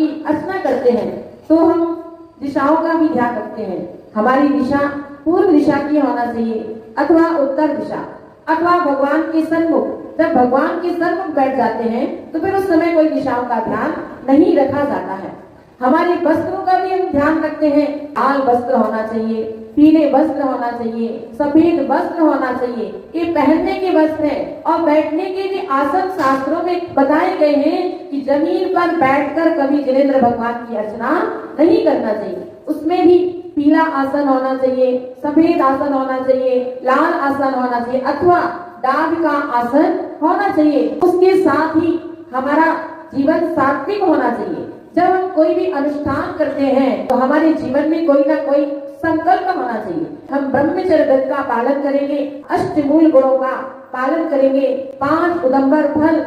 की अर्चना करते हैं तो हम दिशाओं का भी ध्यान रखते हैं। हमारी दिशा पूर्व दिशा की होना चाहिए अथवा उत्तर दिशा, अथवा भगवान के सन्मुख। जब भगवान के सन्मुख बैठ जाते हैं तो फिर उस समय कोई दिशाओं का ध्यान नहीं रखा जाता है। हमारे वस्त्रों का भी हम ध्यान रखते हैं। लाल वस्त्र होना चाहिए, पीले वस्त्र होना चाहिए, सफेद वस्त्र होना चाहिए। ये पहनने के वस्त्र हैं। और बैठने के लिए आसन शास्त्रों में बताए गए हैं कि जमीन पर बैठकर कभी जिनेंद्र भगवान की अर्चना नहीं करना चाहिए। उसमें भी पीला आसन होना चाहिए, सफेद आसन होना चाहिए, लाल आसन होना चाहिए अथवा डाब का आसन होना चाहिए। उसके साथ ही हमारा जीवन सात्विक होना चाहिए। जब हम कोई भी अनुष्ठान करते हैं तो हमारे जीवन में कोई ना कोई संकल्प होना चाहिए। हम ब्रह्मचर्य व्रत का पालन करेंगे, अष्टमूल गुणों का पालन करेंगे, 5 उदंबर फल,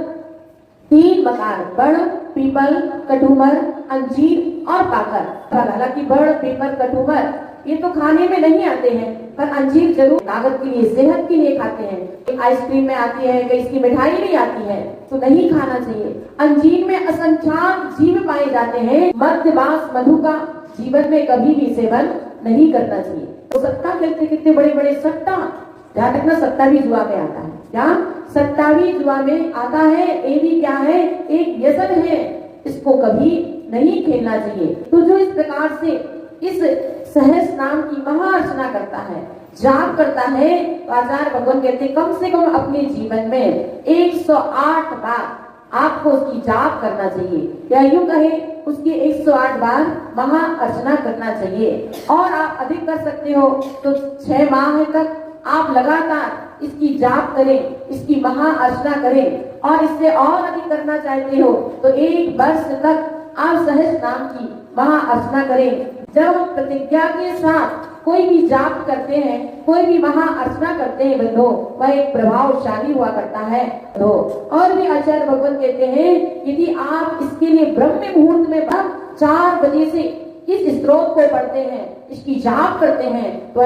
3 मकार, बड़, पीपल, कटुमर, अंजीर और पाकर। हालांकि बड़, पीपल, कटुमर ये तो खाने में नहीं आते हैं, पर अंजीर जरूर ताकत के लिए, सेहत के लिए खाते हैं। आइसक्रीम में आती है, कहीं इसकी मिठाई नहीं आती है तो नहीं खाना चाहिए। अंजीर में असंख्यात जीव पाए जाते हैं। मध्यमास मधु का जीवन में कभी भी सेवन नहीं करना चाहिए। तो सट्टा खेलते कितने बड़े बड़े सट्टा, ध्यान रखना सट्टा भी जुआ में आता है। क्या सट्टा भी जुआ में आता है? ये भी क्या है? एक व्यसन है। इसको कभी नहीं खेलना चाहिए। तो जो इस प्रकार से इस सहस नाम की महाअर्चना करता है, जाप करता है, तो आचार्य भगवान कहते कम से कम अपने जीवन में 108 बार आपको उसकी जाप करना चाहिए। या यूं कहे उसकी 108 बार महाअर्चना करना चाहिए। और आप अधिक कर सकते हो तो 6 माह तक आप लगातार इसकी जाप करें, इसकी महाअर्चना करें। और इससे और अधिक करना चाहते हो तो 1 वर्ष तक आप सहस नाम की महाअर्चना करें। जब हम प्रतिज्ञा के साथ कोई भी जाप करते हैं, कोई भी महाअर्चना करते हैं बंधो, वह एक प्रभावशाली हुआ करता है बंधो। और भी आचार्य भगवान कहते हैं यदि आप इसके लिए ब्रह्म मुहूर्त में 4 बजे से इस स्त्रोत को पढ़ते हैं, इसकी जाप करते हैं, तो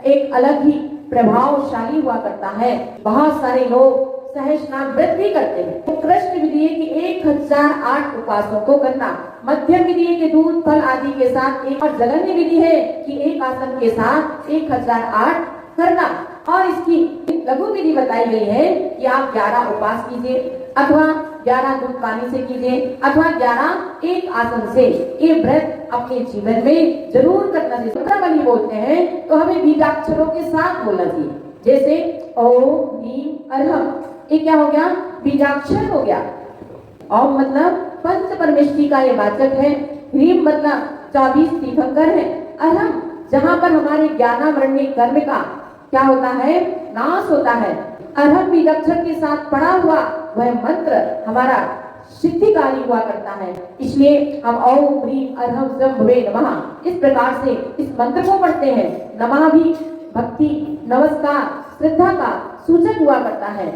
एक अलग ही प्रभावशाली हुआ करता है। बहुत सारे लोग सहस नाम व्रत भी करते हैं। तो कृष्ण विधि है कि 1008 उपवासों को करना, मध्यम विधि है कि दूध फल आदि के साथ एक, और जगन्य विधि है कि एक आसन के साथ 1008 करना। और इसकी लघु विधि बताई गई है कि आप 11 उपवास कीजिए अथवा 11 दूध पानी से कीजिए अथवा 11 एक आसन से। ये व्रत अपने जीवन में जरूर करना चाहिए। सुब्रमण्य बोलते हैं तो हमें बीजाक्षरों के साथ बोलना चाहिए। जैसे ओम ह्रीम अरहम, ये क्या हो गया? बीजाक्षर हो गया। ओम मतलब पंच परमेष्टि का ये वाचक है, ह्रीम मतलब 24 तीर्थंकर है, अरहम जहाँ पर हमारे ज्ञानावरण्य कर्म का क्या होता है? नाश होता है। अरहम बीजाक्षर के साथ पढ़ा हुआ वह मंत्र हमारा सिद्धिकारी हुआ करता है। इसलिए हम ओम ह्रीम अरहम शंभवे नमः इस प्रकार से इस मंत्र को पढ़ते हैं। नमः भी भक्ति, नमस्कार, श्रद्धा का सूचक हुआ करता है।